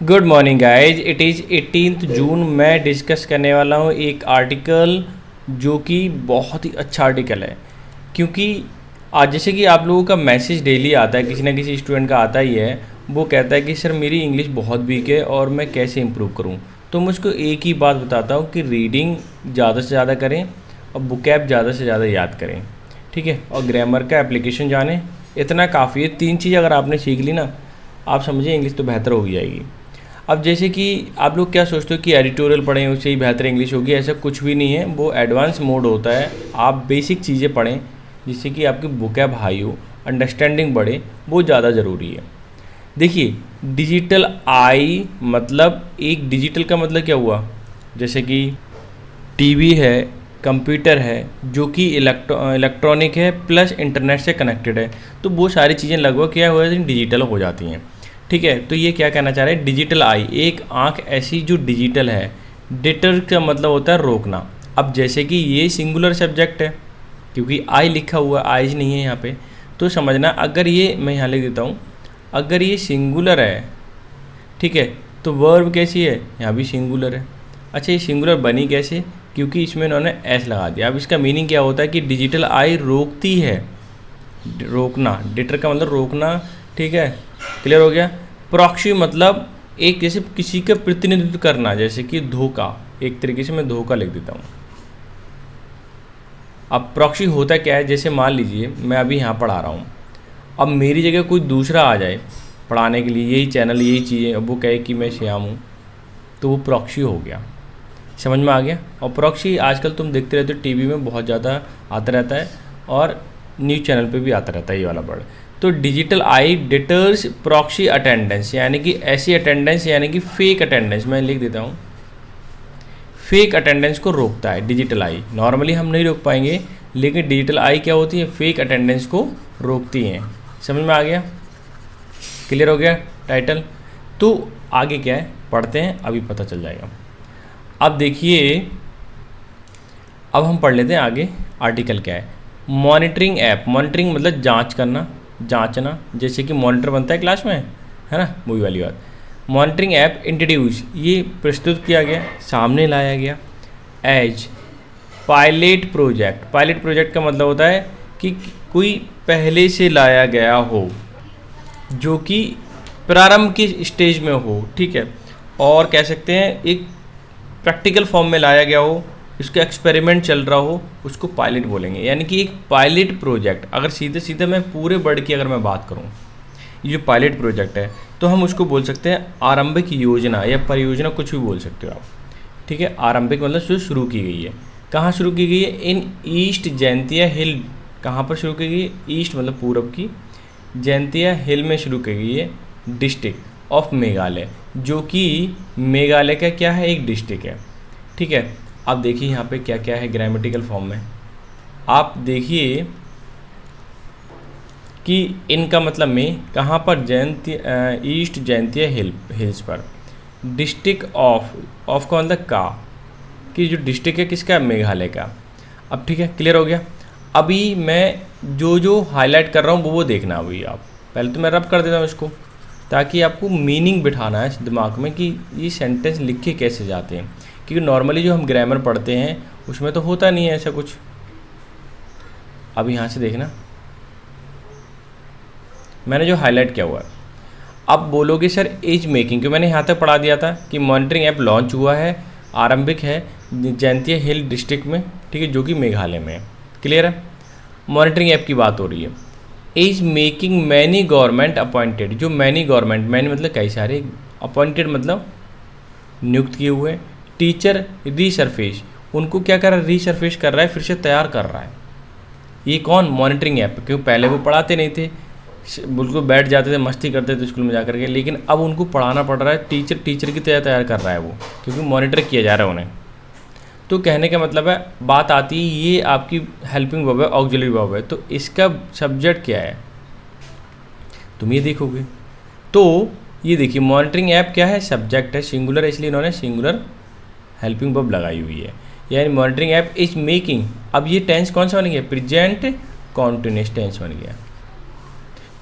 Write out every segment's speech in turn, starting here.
Good morning guys. It is 18 जून। मैं discuss करने वाला हूँ एक आर्टिकल जो कि बहुत ही अच्छा आर्टिकल है, क्योंकि आज जैसे कि आप लोगों का मैसेज डेली आता है, किसी ना किसी स्टूडेंट का आता ही है। वो कहता है कि सर मेरी इंग्लिश बहुत वीक है और मैं कैसे इम्प्रूव करूँ। तो मैं उसको एक ही बात बताता हूँ कि रीडिंग ज़्यादा से ज़्यादा करें और बुकैब ज़्यादा से ज़्यादा याद करें, ठीक है, और ग्रामर का एप्लीकेशन जानें। इतना काफ़ी है। 3 चीज़ अगर आपने सीख ली ना, आप समझिए इंग्लिश तो बेहतर हो जाएगी। अब जैसे कि आप लोग क्या सोचते हो कि एडिटोरियल पढ़ें उससे ही बेहतर इंग्लिश होगी, ऐसा कुछ भी नहीं है। वो एडवांस मोड होता है। आप बेसिक चीज़ें पढ़ें जिससे कि आपकी वोकैब हाई हो, अंडरस्टैंडिंग बढ़े, वो ज़्यादा ज़रूरी है। देखिए, डिजिटल आई मतलब, एक डिजिटल का मतलब क्या हुआ, जैसे कि टीवी है, कंप्यूटर है, जो कि इलेक्ट्रॉनिक है प्लस इंटरनेट से कनेक्टेड है। तो वो सारी चीज़ें लगभग क्या हो जाती हैं, डिजिटल हो जाती हैं, ठीक है। तो ये क्या कहना चाह रहे हैं, डिजिटल आई, एक आंख ऐसी जो डिजिटल है। डिटर का मतलब होता है रोकना। अब जैसे कि ये सिंगुलर सब्जेक्ट है क्योंकि आई लिखा हुआ, आइज नहीं है यहाँ पे, तो समझना अगर ये, मैं यहाँ लिख देता हूँ, अगर ये सिंगुलर है, ठीक है, तो वर्ब कैसी है, यहाँ भी सिंगुलर है। अच्छा, ये सिंगुलर बनी कैसे, क्योंकि इसमें इन्होंने एस लगा दिया। अब इसका मीनिंग क्या होता है कि डिजिटल आई रोकती है, रोकना, डिटर का मतलब रोकना, ठीक है, क्लियर हो गया। प्रॉक्सी मतलब एक जैसे किसी का प्रतिनिधित्व करना, जैसे कि धोखा, एक तरीके से मैं धोखा लिख देता हूँ। अब प्रॉक्सी होता क्या है, जैसे मान लीजिए मैं अभी यहाँ पढ़ा रहा हूँ, अब मेरी जगह कोई दूसरा आ जाए पढ़ाने के लिए, यही चैनल यही चीज़ें, अब वो कहे कि मैं श्याम हूँ, तो वो प्रॉक्सी हो गया। समझ में आ गया। और प्रॉक्सी आजकल तुम देखते रहते हो, टीवी में बहुत ज़्यादा आता रहता है और न्यूज़ चैनल पे भी आता रहता है ये वाला वर्ड। तो डिजिटल आई डिटर्स प्रॉक्सी अटेंडेंस, यानी कि ऐसी अटेंडेंस, यानी कि फेक अटेंडेंस, मैं लिख देता हूँ, फेक अटेंडेंस को रोकता है डिजिटल आई। नॉर्मली हम नहीं रोक पाएंगे, लेकिन डिजिटल आई क्या होती है, फेक अटेंडेंस को रोकती हैं। समझ में आ गया, क्लियर हो गया टाइटल। तो आगे क्या है पढ़ते हैं, अभी पता चल जाएगा। अब देखिए, अब हम पढ़ लेते हैं आगे आर्टिकल क्या है। मॉनिटरिंग ऐप, मॉनिटरिंग मतलब जांच करना, जांचना, जैसे कि मॉनिटर बनता है क्लास में, है ना, वही वाली बात। मॉनिटरिंग ऐप इंट्रोड्यूस, ये प्रस्तुत किया गया, सामने लाया गया। As pilot project, pilot project का मतलब होता है कि कोई पहले से लाया गया हो, जो कि प्रारंभ की स्टेज में हो, ठीक है, और कह सकते हैं एक प्रैक्टिकल फॉर्म में लाया गया हो, इसका एक्सपेरिमेंट चल रहा हो, उसको पायलट बोलेंगे। यानी कि एक पायलट प्रोजेक्ट, अगर सीधे सीधे मैं पूरे वर्ड की अगर मैं बात करूं, ये जो पायलट प्रोजेक्ट है, तो हम उसको बोल सकते हैं आरंभिक योजना या परियोजना, कुछ भी बोल सकते हो आप, ठीक है। आरंभिक मतलब जो शुरू की गई है, कहाँ शुरू की गई है, इन ईस्ट जैंतिया हिल, कहाँ पर शुरू की गई है, ईस्ट मतलब पूरब की, जैंतिया हिल में शुरू की गई है, डिस्ट्रिक्ट ऑफ मेघालय, जो कि मेघालय का क्या है, एक डिस्ट्रिक्ट है, ठीक है। अब देखिए यहाँ पे क्या क्या है ग्रामेटिकल फॉर्म में, आप देखिए कि इनका मतलब में कहाँ पर, जयंतिया, ईस्ट जयंतिया हिल्स पर, डिस्ट्रिक्ट ऑफ का मतलब का, कि जो डिस्ट्रिक्ट है किसका, मेघालय का। अब ठीक है, क्लियर हो गया। अभी मैं जो जो हाईलाइट कर रहा हूँ वो देखना अभी आप, पहले तो मैं रब कर देता हूँ इसको, ताकि आपको मीनिंग बिठाना है दिमाग में कि ये सेंटेंस लिखे कैसे जाते हैं, क्योंकि नॉर्मली जो हम ग्रामर पढ़ते हैं उसमें तो होता नहीं है ऐसा कुछ। अब यहाँ से देखना, मैंने जो हाईलाइट किया हुआ है। अब बोलोगे सर एज मेकिंग, क्यों मैंने यहाँ तक पढ़ा दिया था कि मॉनिटरिंग ऐप लॉन्च हुआ है, आरंभिक है, जैंतिया हिल डिस्ट्रिक्ट में, ठीक है, जो कि मेघालय में है, क्लियर है। मॉनिटरिंग ऐप की बात हो रही है। Is making many government appointed, जो मैनी गवर्नमेंट, मैनी मतलब कई सारे, अपॉइंटेड मतलब नियुक्त किए हुए, टीचर रीसरफेस, उनको क्या कर रहा है, रीसरफेस कर रहा है, फिर से तैयार कर रहा है। ये कौन, मॉनिटरिंग ऐप, क्योंकि पहले वो पढ़ाते नहीं थे, बिल्कुल बैठ जाते थे, मस्ती करते थे स्कूल में जाकर के, लेकिन अब उनको पढ़ाना पड़ रहा है, टीचर की तरह तैयार कर रहा है वो, क्योंकि मॉनिटर किया जा रहा है उन्हें। तो कहने का मतलब है, बात आती है, ये आपकी हेल्पिंग वर्ब है, ऑक्सिलरी वर्ब है, तो इसका सब्जेक्ट क्या है, तुम ये देखोगे। तो ये देखिए, मॉनिटरिंग ऐप क्या है, सब्जेक्ट है, सिंगुलर है, इसलिए इन्होंने सिंगुलर हेल्पिंग वर्ब लगाई हुई है, यानी मॉनिटरिंग ऐप इज मेकिंग। अब ये टेंस कौन सा बन गया, प्रेजेंट कॉन्टिन्यूस टेंस बन गया,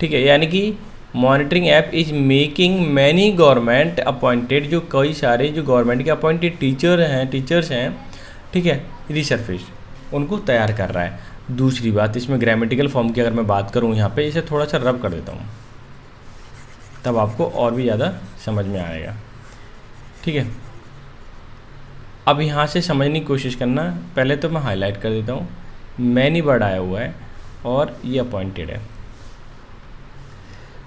ठीक है, यानी कि monitoring app is making many government appointed, जो कई सारे जो गवर्नमेंट के अपॉइंटेड टीचर्स हैं, ठीक है, रिसर्फेस उनको तैयार कर रहा है। दूसरी बात, इसमें ग्रामेटिकल फॉर्म की अगर मैं बात करूँ यहाँ पे, इसे थोड़ा सा रब कर देता हूँ, तब आपको और भी ज़्यादा समझ में आएगा, ठीक है। अब यहाँ से समझने की कोशिश करना, पहले तो मैं हाईलाइट कर देता हूँ, मैनी वर्ड आया हुआ है और ये अपॉइंटेड है।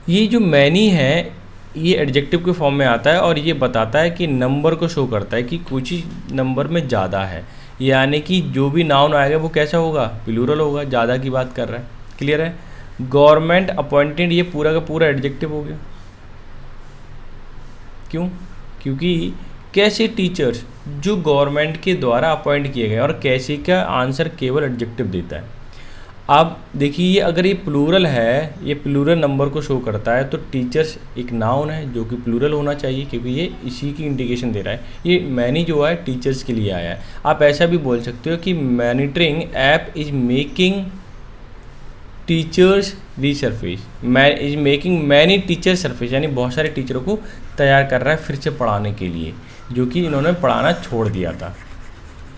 ये जो मैनी है ये एडजेक्टिव के फॉर्म में आता है और ये बताता है कि नंबर को शो करता है कि कुछ ही नंबर में ज़्यादा है, यानी कि जो भी नाउन आएगा वो कैसा होगा, प्लूरल होगा, ज़्यादा की बात कर रहा है। क्लियर है। गवर्नमेंट अपॉइंटेड ये पूरा का पूरा एडजेक्टिव हो गया। क्यों? क्योंकि कैसे टीचर्स जो गवर्नमेंट के द्वारा अपॉइंट किए गए, और कैसे का आंसर केवल एडजेक्टिव देता है। अब देखिए अगर ये प्लूरल है, ये प्लूरल नंबर को शो करता है, तो टीचर्स एक नाउन है जो कि प्लूरल होना चाहिए, क्योंकि ये इसी की इंडिकेशन दे रहा है। ये मैनी जो है टीचर्स के लिए आया है। आप ऐसा भी बोल सकते हो कि monitoring app is making teachers resurface, is making many teacher surface, यानी बहुत सारे टीचरों को तैयार कर रहा है फिर से पढ़ाने के लिए, जो कि इन्होंने पढ़ाना छोड़ दिया था,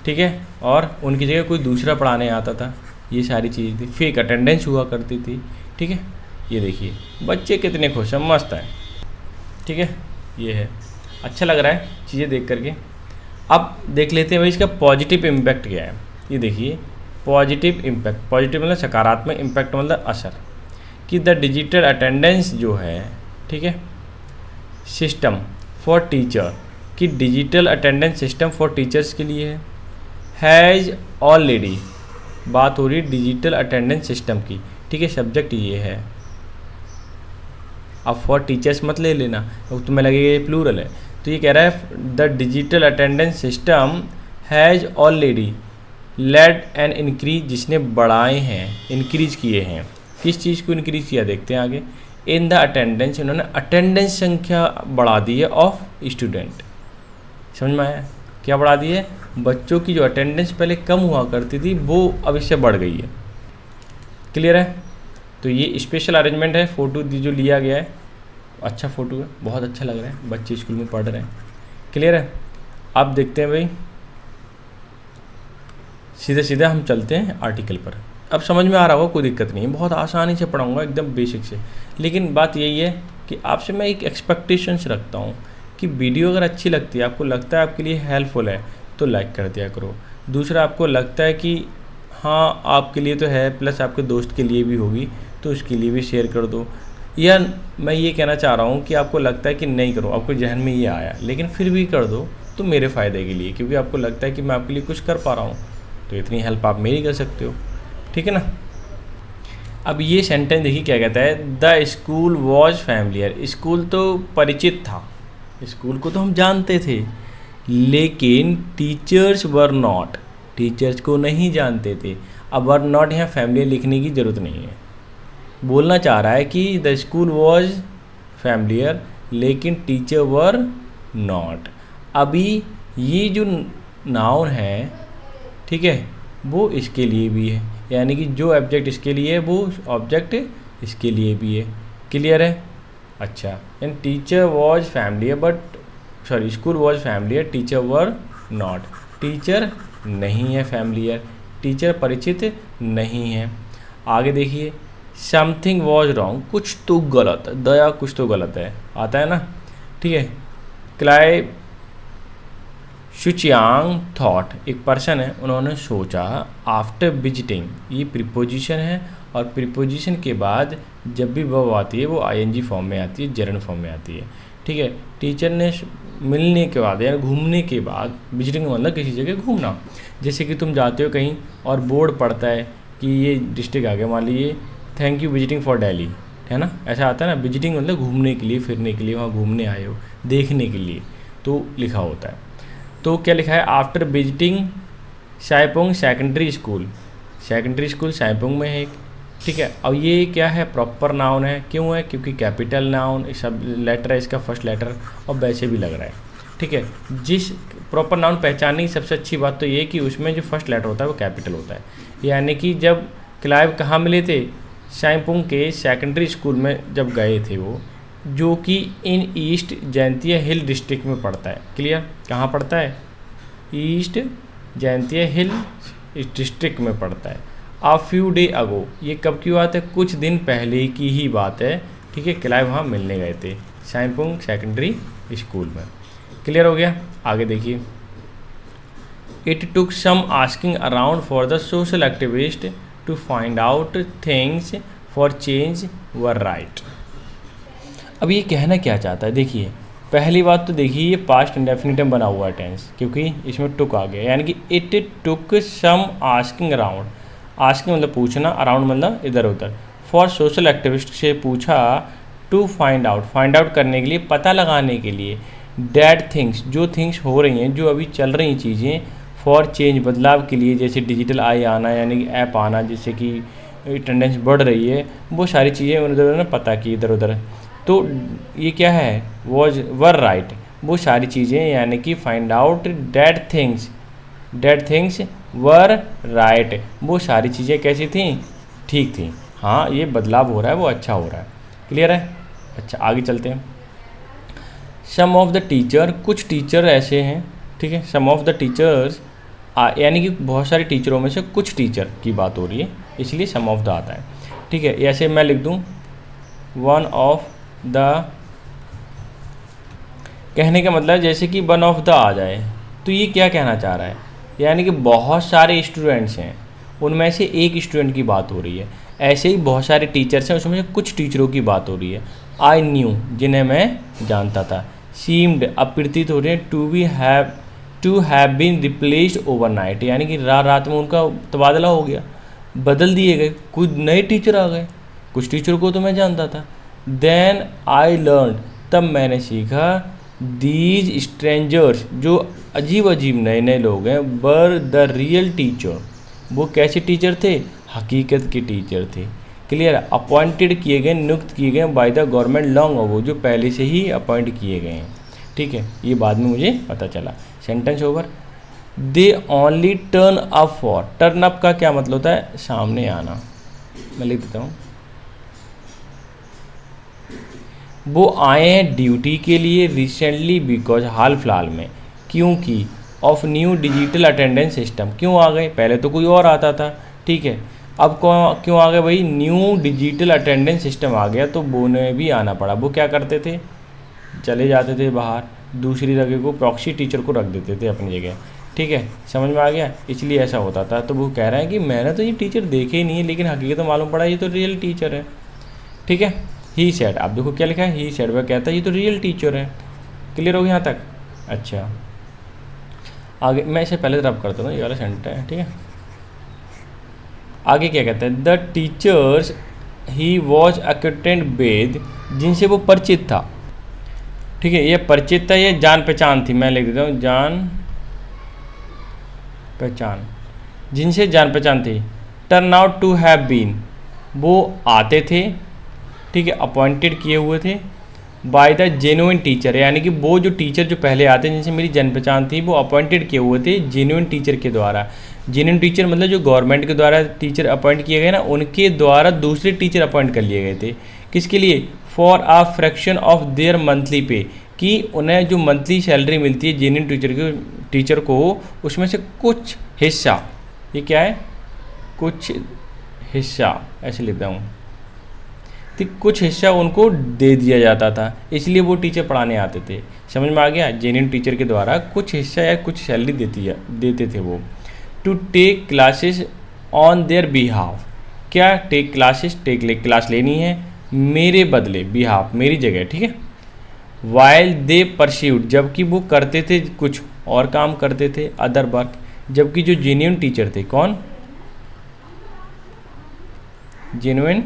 ठीक है, और उनकी जगह कोई दूसरा पढ़ाने आता था। ये सारी चीज़ें थी, फेक अटेंडेंस हुआ करती थी, ठीक है। ये देखिए बच्चे कितने खुश हैं, मस्त हैं, ठीक है। ये है, अच्छा लग रहा है चीज़ें देख करके। अब देख लेते हैं भाई इसका पॉजिटिव इम्पैक्ट क्या है। ये देखिए पॉजिटिव इम्पैक्ट, पॉजिटिव मतलब सकारात्मक, इम्पैक्ट मतलब असर, कि द डिजिटल अटेंडेंस जो है, ठीक है, सिस्टम फॉर टीचर, कि digital attendance system for teachers के लिए है। हैज़ ऑलरेडी, बात हो रही है डिजिटल अटेंडेंस सिस्टम की, ठीक है, सब्जेक्ट ये है। अब फॉर टीचर्स मत ले लेना, तो तुम्हें लगेगा ये प्लूरल है। तो ये कह रहा है the digital attendance system has already led an increase, जिसने बढ़ाए हैं, इंक्रीज किए हैं। किस चीज़ को इंक्रीज किया देखते हैं आगे। इन द अटेंडेंस, इन्होंने अटेंडेंस संख्या बढ़ा दी है ऑफ स्टूडेंट। समझ में आया क्या बढ़ा दी है? बच्चों की जो अटेंडेंस पहले कम हुआ करती थी वो अब इससे बढ़ गई है। क्लियर है। तो ये स्पेशल अरेंजमेंट है, फ़ोटो जो लिया गया है, अच्छा फ़ोटो है, बहुत अच्छा लग रहा है, बच्चे स्कूल में पढ़ रहे हैं। क्लियर है। अब देखते हैं भाई, सीधे सीधे हम चलते हैं आर्टिकल पर। अब समझ में आ रहा होगा, कोई दिक्कत नहीं है, बहुत आसानी से पढ़ाऊँगा एकदम बेसिक से। लेकिन बात यही है कि आपसे मैं एक एक्सपेक्टेशंस रखता हूँ कि वीडियो अगर अच्छी लगती है, आपको लगता है आपके लिए हेल्पफुल है, तो लाइक कर दिया करो। दूसरा, आपको लगता है कि हाँ आपके लिए तो है, प्लस आपके दोस्त के लिए भी होगी, तो उसके लिए भी शेयर कर दो। या मैं ये कहना चाह रहा हूँ कि आपको लगता है कि नहीं करो, आपको जहन में ये आया, लेकिन फिर भी कर दो, तो मेरे फ़ायदे के लिए, क्योंकि आपको लगता है कि मैं आपके लिए कुछ कर पा रहा हूँ, तो इतनी हेल्प आप मेरी कर सकते हो, ठीक है ना। अब ये सेंटेंस देखिए क्या कहता है, the school was familiar. School तो परिचित था, स्कूल को तो हम जानते थे, लेकिन टीचर्स वर नॉट, टीचर्स को नहीं जानते थे। अब वर नॉट यहाँ फैमिलियर लिखने की ज़रूरत नहीं है, बोलना चाह रहा है कि द स्कूल वॉज फैमिलियर लेकिन टीचर वर नॉट। अभी ये जो नाउन है, ठीक है, वो इसके लिए भी है, यानी कि जो ऑब्जेक्ट इसके लिए है वो ऑब्जेक्ट इसके लिए भी है। क्लियर है। अच्छा, and teacher was familiar but, sorry, school was familiar, teacher were not. Teacher नहीं है फैमिलियर, टीचर परिचित नहीं है। आगे देखिए, समथिंग वॉज रॉन्ग, कुछ तो गलत, दया कुछ तो गलत है, आता है ना, ठीक है। क्लाइव शुचियांग थॉट, एक पर्सन है, उन्होंने सोचा, आफ्टर विजिटिंग, ये प्रीपोजिशन है, और प्रीपोजिशन के बाद जब भी वर्ब आती है वो आईएनजी फॉर्म में आती है, जर्न फॉर्म में आती है, ठीक है। टीचर ने मिलने के बाद या घूमने के बाद, विजिटिंग मतलब किसी जगह घूमना, जैसे कि तुम जाते हो कहीं और बोर्ड पड़ता है कि ये डिस्ट्रिक्ट आ गया, मान लीजिए thank you visiting for Delhi, है ना, ऐसा आता है ना। विजिटिंग मतलब घूमने के लिए, फिरने के लिए, वहाँ घूमने आए हो, देखने के लिए, तो लिखा होता है। तो क्या लिखा है, after visiting Saipung secondary school, secondary school Saipung में है एक, ठीक है। और ये क्या है, प्रॉपर नाउन है, क्यों है, क्योंकि कैपिटल नाउन, सब लेटर है इसका, फर्स्ट लेटर, और वैसे भी लग रहा है, ठीक है। जिस प्रॉपर नाउन पहचानने की सबसे अच्छी बात तो ये कि उसमें जो फर्स्ट लेटर होता है वो कैपिटल होता है, यानी कि जब क्लाइव कहाँ मिले थे, शाइपुंग के सेकेंडरी स्कूल में जब गए थे वो, जो कि इन ईस्ट जैंतिया हिल डिस्ट्रिक्ट में पड़ता है। क्लियर? कहाँ पड़ता है? ईस्ट जैंतिया हिल डिस्ट्रिक्ट में पड़ता है। अ फ्यू डे अगो, ये कब की बात है? कुछ दिन पहले की ही बात है। ठीक है, क्लाइव वहाँ मिलने गए थे शाइपुंग सेकेंडरी स्कूल में। क्लियर हो गया? आगे देखिए, it took some asking around for the social activist to find out things for change were right. अब ये कहना क्या चाहता है? देखिए, पहली बात तो देखिए, ये पास्ट इंडेफिनिटिव बना हुआ है टेंस, क्योंकि इसमें टुक आ गया, यानी कि it took some asking around. Asking मतलब पूछना, अराउंड मतलब इधर उधर। फॉर सोशल एक्टिविस्ट से पूछा, to find out, find out करने के लिए, पता लगाने के लिए, डेड थिंग्स, जो थिंग्स हो रही हैं, जो अभी चल रही चीज़ें, फॉर चेंज, बदलाव के लिए, जैसे डिजिटल आई आना, यानी कि ऐप आना, जिससे कि अटेंडेंस बढ़ रही है, वो सारी चीज़ें उन्होंने पता की इधर उधर। तो ये क्या है? वॉज वर राइट, वो सारी चीज़ें, यानी कि find out dead things, dead things were right, वो सारी चीज़ें कैसी थी? ठीक थी। हाँ, ये बदलाव हो रहा है वो अच्छा हो रहा है। क्लियर है? अच्छा, आगे चलते हैं। सम ऑफ द टीचर, कुछ टीचर ऐसे हैं, ठीक है, सम ऑफ द टीचर्स, यानी कि बहुत सारे टीचरों में से कुछ टीचर की बात हो रही है, इसलिए सम ऑफ द आता है। ठीक है, ऐसे मैं लिख दूँ वन ऑफ द, कहने का मतलब जैसे कि वन ऑफ द आ जाए, तो ये क्या कहना चाह रहा है? यानी कि बहुत सारे स्टूडेंट्स हैं, उनमें से एक स्टूडेंट की बात हो रही है। ऐसे ही बहुत सारे टीचर्स हैं, उसमें से कुछ टीचरों की बात हो रही है। आई न्यू, जिन्हें मैं जानता था। सीम्ड, अब प्रतीत हो रहे हैं, to have been replaced overnight, यानी कि रात में उनका तबादला हो गया, बदल दिए गए, कुछ नए टीचर आ गए। कुछ टीचर को तो मैं जानता था। देन आई लर्न, तब मैंने सीखा, दीज स्ट्रेंजर्स, जो अजीब अजीब नए नए लोग हैं, वर द रियल टीचर, वो कैसे टीचर थे? हकीकत के टीचर थे। क्लियर? अपॉइंटेड किए गए, नियुक्त किए गए by the government long ago, जो पहले से ही अपॉइंट किए गए हैं। ठीक है, ये बाद में मुझे पता चला। Sentence over. They only turn up for, turn up का क्या मतलब होता है? सामने आना। मैं लिख देता हूँ, वो आए हैं ड्यूटी के लिए रिसेंटली, बिकॉज, हाल फिलहाल में, क्योंकि of new digital attendance system. क्यों आ गए? पहले तो कोई और आता था, ठीक है, अब क्यों आ गए भाई? न्यू डिजिटल अटेंडेंस सिस्टम आ गया, तो वो उन्हें भी आना पड़ा। वो क्या करते थे? चले जाते थे बाहर, दूसरी जगह को, प्रॉक्सी टीचर को रख देते थे अपनी जगह। ठीक है, समझ में आ गया? इसलिए ऐसा होता था। तो वो कह रहे हैं कि मैंने तो ये टीचर देखे ही नहीं है, लेकिन हकीकत तो मालूम पड़ा ये तो रियल टीचर है। ठीक है, ही सेड, आप देखो क्या लिखा है, ही सेड, वह कहता है ये तो रियल टीचर है। क्लियर हो गया यहाँ तक? अच्छा, आगे मैं इसे पहले रब करता हूँ, ये वाला सेंटेंस है, ठीक है। आगे क्या कहता है? The teachers he was acquainted with, जिनसे वो परिचित था। ठीक है, ये परिचित था, ये जान पहचान थी। मैं लिख देता हूँ जान पहचान, जिनसे जान पहचान थी। Turn out to have been, वो आते थे, ठीक है, अपॉइंटेड किए हुए थे बाय द जेन्युइन टीचर, यानी कि वो जो टीचर जो पहले आते हैं जिनसे मेरी जान पहचान थी, वो अपॉइंटेड किए हुए थे जेन्युइन टीचर के द्वारा। जेन्युइन टीचर मतलब जो गवर्नमेंट के द्वारा टीचर अपॉइंट किए गए ना, उनके द्वारा दूसरे टीचर अपॉइंट कर लिए गए थे। किसके लिए? For a fraction of their monthly पे, कि उन्हें जो मंथली सैलरी मिलती है जेन्युइन टीचर को, उसमें से कुछ हिस्सा, ये क्या है? कुछ हिस्सा, ऐसे लिखता हूँ, तो कुछ हिस्सा उनको दे दिया जाता था, इसलिए वो टीचर पढ़ाने आते थे। समझ में आ गया? जेन्युइन टीचर के द्वारा कुछ हिस्सा या कुछ सैलरी देते थे वो। To take classes on their behalf, क्या? टेक क्लासेस, क्लास लेनी है मेरे बदले, बिहाफ मेरी जगह, ठीक है। वाइल दे परस्यूड, जबकि वो करते थे कुछ और काम करते थे, अदर वर्क, जबकि जो जेन्युइन टीचर थे, कौन? जेन्युइन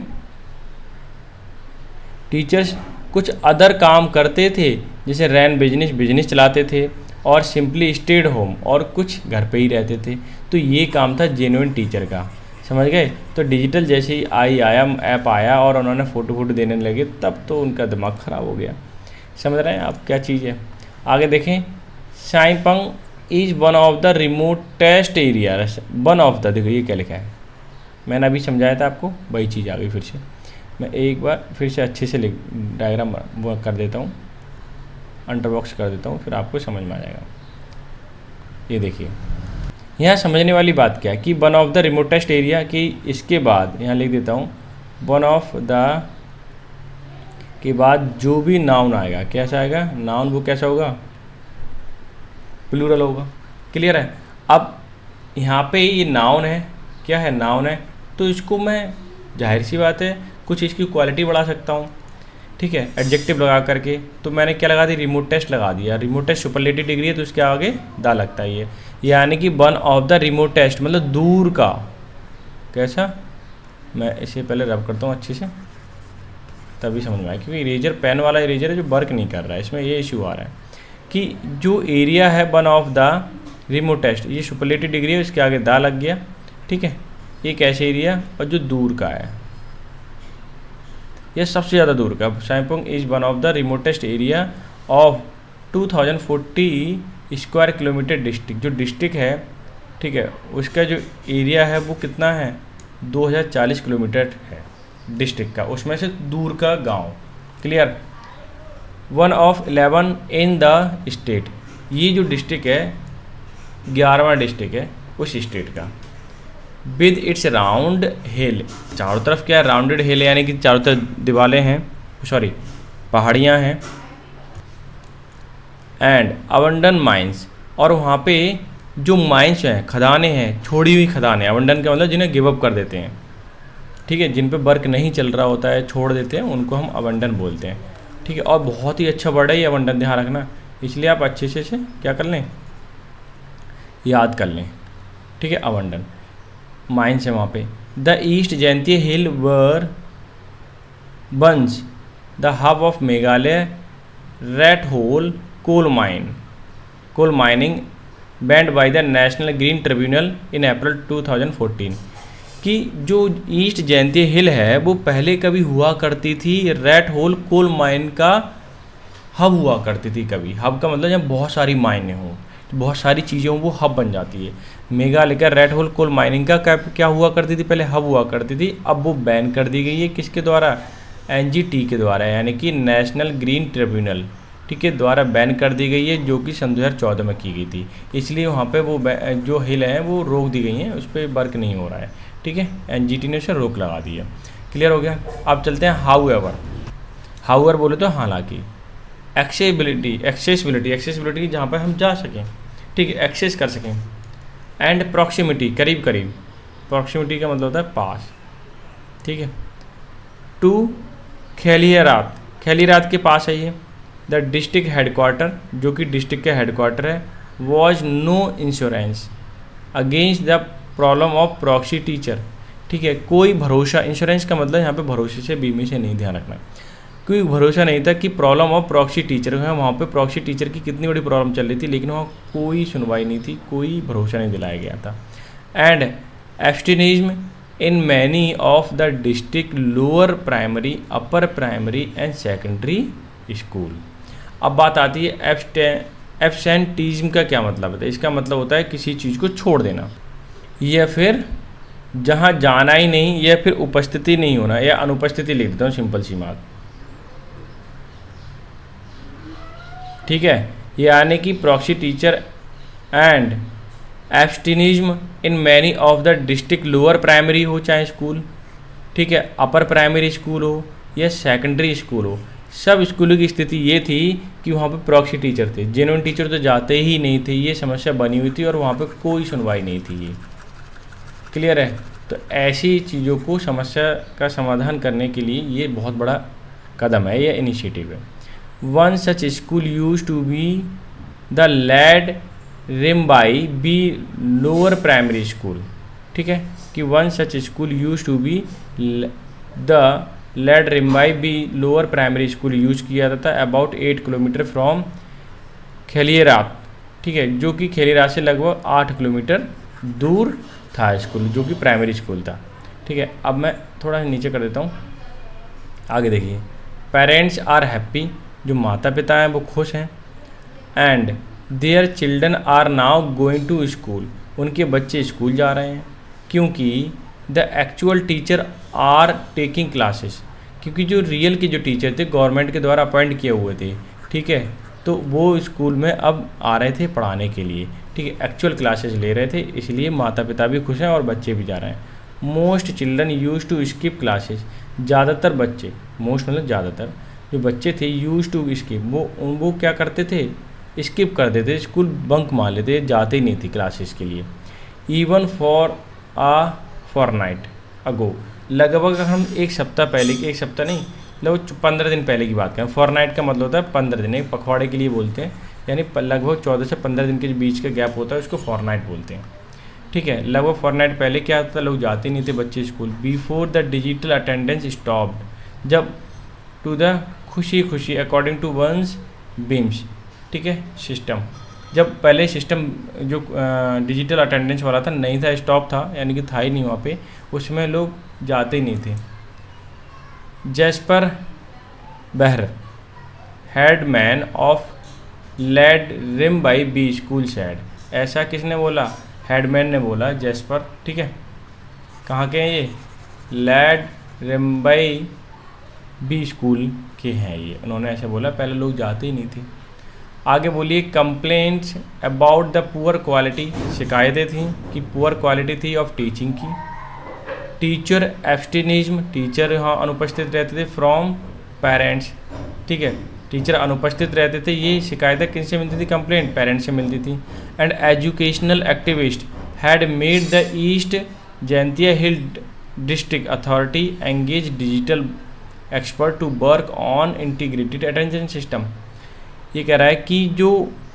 टीचर्स कुछ अदर काम करते थे, जैसे रैन बिजनेस चलाते थे, और सिंपली स्टेड होम, और कुछ घर पे ही रहते थे। तो ये काम था जेन्युइन टीचर का। समझ गए? तो डिजिटल जैसे ही ऐप आया और उन्होंने फ़ोटो देने लगे, तब तो उनका दिमाग ख़राब हो गया। समझ रहे हैं आप क्या चीज़ है? आगे देखें, Saipung is one of the remotest area, one of the, देखो ये क्या लिखा है, मैंने अभी समझाया था आपको, वही चीज़ आ गई फिर से। मैं एक बार फिर से अच्छे से डायग्राम वो कर देता हूँ, अंडर बॉक्स कर देता हूँ, फिर आपको समझ में आ जाएगा। ये देखिए, यहाँ समझने वाली बात क्या है कि one of the remotest area, कि इसके बाद यहाँ लिख देता हूँ वन ऑफ द के बाद जो भी नाउन आएगा, कैसा आएगा नाउन, वो कैसा होगा, प्लूरल होगा। क्लियर है। अब यहाँ पे ये नाउन है, क्या है, नाउन है, तो इसको मैं जाहिर सी बात है कुछ इसकी क्वालिटी बढ़ा सकता हूँ, ठीक है, एडजेक्टिव लगा करके। तो मैंने क्या लगा दी, रिमोटेस्ट लगा दिया। रिमोटेस्ट सुपरलेटिव डिग्री है तो इसके आगे दा लगता है ये, यानी कि वन ऑफ द रिमोटेस्ट मतलब दूर का। कैसा, मैं इसे पहले रब करता हूँ अच्छे से तभी समझ में आए, क्योंकि इरेजर पेन वाला इरेजर है जो वर्क नहीं कर रहा है, इसमें ये इशू आ रहा है कि जो एरिया है वन ऑफ द रिमोटेस्ट, ये सुपरलेटिव डिग्री है, इसके आगे दा लग गया, ठीक है। ये कैसे एरिया, और जो दूर का है, यह सबसे ज़्यादा दूर का। Saipung is one of the remotest area of 2040 square kilometre district. जो डिस्ट्रिक्ट है, ठीक है, उसका जो एरिया है वो कितना है, 2040 किलोमीटर है डिस्ट्रिक्ट का, उसमें से दूर का गांव। Clear. One of 11 in the state, ये जो डिस्ट्रिक्ट है 11वां डिस्ट्रिक्ट है उस स्टेट का। विद इट्स राउंड हिल, चारों तरफ क्या है, राउंडेड हिल, यानी कि चारों तरफ दीवारें हैं, सॉरी पहाड़ियाँ हैं। एंड अबंडन माइंस, और वहाँ पे जो माइंस हैं, खदानें हैं, छोड़ी हुई खदानें, अबंडन का मतलब जिन्हें गिव अप कर देते हैं, ठीक है, जिन पे वर्क नहीं चल रहा होता है, छोड़ देते हैं, उनको हम अबंडन बोलते हैं, ठीक है। और बहुत ही अच्छा वर्ड है ये अबंडन, ध्यान रखना, इसलिए आप अच्छे से क्या कर लें, याद कर लें, ठीक है। अबंडन माइंस है वहाँ पे। The east Jaintia hill was once the hub of Meghalaya rat hole coal mining banned by the National Green Tribunal in April 2014। कि जो ईस्ट जयंती हिल है वो पहले कभी हुआ करती थी रेड होल कोल माइन का हब हुआ करती थी कभी। हब का मतलब जब बहुत सारी माइनें हों, बहुत सारी चीज़ें हों, वो हब बन जाती है। मेघालय का रेड होल कोल माइनिंग का क्या हुआ करती थी, पहले हब हुआ करती थी, अब वो बैन कर दी गई है। किसके द्वारा, NGT के द्वारा, यानी कि नेशनल ग्रीन ट्रिब्यूनल, ठीक है, द्वारा बैन कर दी गई है, जो कि सन 2014 में की गई थी। इसलिए वहाँ पे वो जो हिल हैं वो रोक दी गई हैं, उस पर वर्क नहीं हो रहा है, ठीक है। NGT ने उसे रोक लगा दी है। क्लियर हो गया। अब चलते हैं हाउएवर बोले तो हालांकि। एक्सेसिबिलिटी जहाँ पर हम जा सकें, ठीक है, एक्सेस कर सकें। एंड प्रॉक्सिमिटी, करीब करीब, प्रॉक्सिमिटी का मतलब होता है पास, ठीक है। टू खैलियरात के पास है ये। द डिस्ट्रिक्ट हेडक्वार्टर, जो कि डिस्ट्रिक्ट का हेडक्वार्टर है, was no insurance against the problem of proxy teacher, ठीक है। कोई भरोसा, इंश्योरेंस का मतलब यहाँ पे भरोसे से, बीमे से नहीं, ध्यान रखना। कोई भरोसा नहीं था कि प्रॉब्लम ऑफ प्रॉक्सी टीचर है, वहाँ पे प्रॉक्सी टीचर की कितनी बड़ी प्रॉब्लम चल रही थी, लेकिन वहाँ कोई सुनवाई नहीं थी, कोई भरोसा नहीं दिलाया गया था। And absenteeism in many of the district lower primary, upper primary and secondary school. अब बात आती है एब्सेंटिज्म का क्या मतलब होता है। इसका मतलब होता है किसी चीज़ को छोड़ देना, या फिर जहाँ जाना ही नहीं, या फिर उपस्थिति नहीं होना, या अनुपस्थिति लिख देता हूँ, सिंपल सी बात, ठीक है। यानी कि proxy teacher and absenteeism in many of the district lower primary हो चाहे स्कूल, ठीक है, अपर प्राइमरी स्कूल हो या सेकेंडरी स्कूल हो, सब स्कूलों की स्थिति ये थी कि वहाँ पे प्रॉक्सी टीचर थे, जेन्युइन टीचर तो जाते ही नहीं थे। ये समस्या बनी हुई थी और वहाँ पे कोई सुनवाई नहीं थी। ये क्लियर है। तो ऐसी चीज़ों को, समस्या का समाधान करने के लिए ये बहुत बड़ा कदम है, ये इनिशिएटिव है। One such school used to be the Lad Rymbai B lower primary school, ठीक है, कि one such school used to be the Lad Rymbai B lower primary school use किया जाता था अबाउट 8 किलोमीटर फ्रॉम खैलियरात, ठीक है, जो कि खैलियरात से लगभग 8 किलोमीटर दूर था स्कूल, जो कि प्राइमरी स्कूल था, ठीक है। अब मैं थोड़ा नीचे कर देता हूँ, आगे देखिए। पेरेंट्स आर हैप्पी, जो माता पिता हैं वो खुश हैं। And their children are now going to school, उनके बच्चे स्कूल जा रहे हैं, क्योंकि the actual teacher are taking classes, क्योंकि जो रियल के जो टीचर थे गवर्नमेंट के द्वारा अपॉइंट किए हुए थे, ठीक है, तो वो स्कूल में अब आ रहे थे पढ़ाने के लिए, ठीक है, एक्चुअल क्लासेस ले रहे थे, इसलिए माता पिता भी खुश हैं और बच्चे भी जा रहे हैं। Most children use to skip classes, ज़्यादातर बच्चे, मोस्ट मतलब ज़्यादातर जो बच्चे थे यूज टू स्किप, वो क्या करते थे, स्किप कर देते, स्कूल बंक मार लेते, जाते ही नहीं थे क्लासेस के लिए। इवन फॉर आ फॉरनाइट अगो, लगभग हम एक सप्ताह पहले की, एक सप्ताह नहीं, लगभग 15 दिन पहले की बात करें, फॉरनाइट का मतलब होता है 15 दिन, एक पखवाड़े के लिए बोलते हैं, यानी लगभग 14 से 15 दिन के बीच का गैप होता है, उसको फॉरनाइट बोलते हैं, ठीक है। लगभग फॉरनाइट पहले क्या होता था, लोग जाते नहीं थे बच्चे school. Before the digital attendance stopped, जब टू द खुशी खुशी अकॉर्डिंग टू वंस बीम्स, ठीक है, सिस्टम, जब पहले सिस्टम जो डिजिटल अटेंडेंस वाला था नहीं था, स्टॉप था, यानी कि था ही नहीं वहाँ पे, उसमें लोग जाते ही नहीं थे। Jasper Bahar, headman of Ladrymbai B school said, ऐसा किसने बोला, हेडमैन ने बोला, जैस्पर, ठीक है, कहाँ के हैं ये, Ladrymbai B school के हैं ये, उन्होंने ऐसे बोला, पहले लोग जाते ही नहीं थे। आगे बोलिए, complaints about the poor quality, शिकायतें थीं कि पुअर क्वालिटी थी ऑफ टीचिंग की। टीचर एब्सटिनिज्म, टीचर यहाँ अनुपस्थित रहते थे, फ्रॉम पेरेंट्स, ठीक है, टीचर अनुपस्थित रहते थे, ये शिकायतें किनसे मिलती थी, कंप्लेंट पेरेंट्स से मिलती थी। And educational activist had made the East Jaintia Hill District Authority engage digital expert to work on integrated attention system. ये कह रहा है कि जो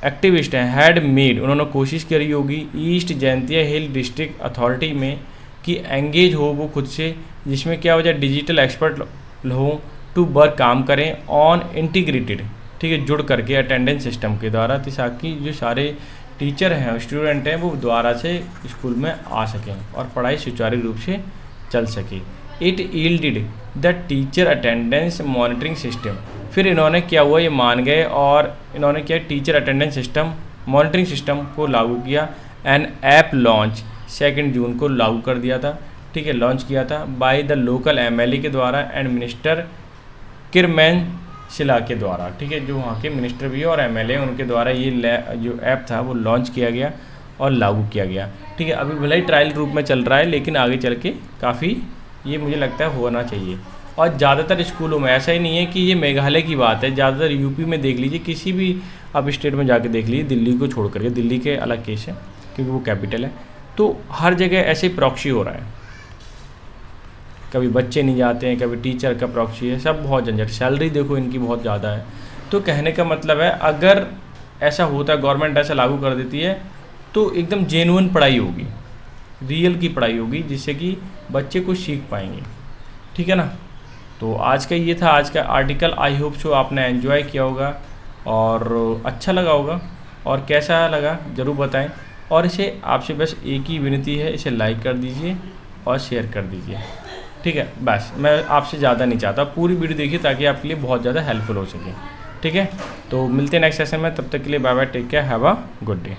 एक्टिविस्ट हैं, हैड मेड, उन्होंने कोशिश करी होगी east Jaintia Hill District authority में कि एंगेज हो वो खुद से, जिसमें क्या हो जाए, डिजिटल एक्सपर्ट हो, टू वर्क काम करें ऑन इंटीग्रेटेड, ठीक है, जुड़ करके अटेंडेंस सिस्टम के द्वारा, ताकि जो सारे टीचर हैं, स्टूडेंट हैं, वो द्वारा से स्कूल में आ सकें और पढ़ाई सुचारू रूप से चल सके। It yielded the teacher attendance monitoring system, फिर इन्होंने क्या हुआ, ये मान गए और इन्होंने क्या, teacher attendance system monitoring system को लागू किया। एन ऐप लॉन्च 2 जून को लागू कर दिया था, ठीक है, लॉन्च किया था बाय द लोकल एमएलए के द्वारा एंड मिनिस्टर किरमैन शिला के द्वारा, ठीक है, जो वहाँ के मिनिस्टर भी और एमएलए उनके द्वारा ये जो ऐप था वो लॉन्च किया गया और लागू किया गया, ठीक है। अभी भले ही ट्रायल रूप में चल रहा है, लेकिन आगे चल के काफ़ी ये मुझे लगता है होना चाहिए। और ज़्यादातर स्कूलों में, ऐसा ही नहीं है कि ये मेघालय की बात है, ज़्यादातर यूपी में देख लीजिए, किसी भी अब स्टेट में जाके देख लीजिए, दिल्ली को छोड़ करके, दिल्ली के अलग केस है क्योंकि वो कैपिटल है, तो हर जगह ऐसे प्रॉक्सी हो रहा है, कभी बच्चे नहीं जाते हैं, कभी टीचर का प्रॉक्सी है, सब बहुत झंझट, सैलरी देखो इनकी बहुत ज़्यादा है। तो कहने का मतलब है, अगर ऐसा होता है, गवर्नमेंट ऐसा लागू कर देती है, तो एकदम जेन्युइन पढ़ाई होगी, रियल की पढ़ाई होगी, जिससे कि बच्चे कुछ सीख पाएंगे, ठीक है ना। तो आज का ये था आज का आर्टिकल, आई होप सो आपने एंजॉय किया होगा और अच्छा लगा होगा, और कैसा लगा ज़रूर बताएं। और इसे आपसे बस एक ही विनती है, इसे लाइक कर दीजिए और शेयर कर दीजिए, ठीक है, बस मैं आपसे ज़्यादा नहीं चाहता, पूरी वीडियो देखिए ताकि आपके लिए बहुत ज़्यादा हेल्पफुल हो सके, ठीक है। तो मिलते हैं नेक्स्ट सेशन में, तब तक के लिए bye bye, take care, have a good day.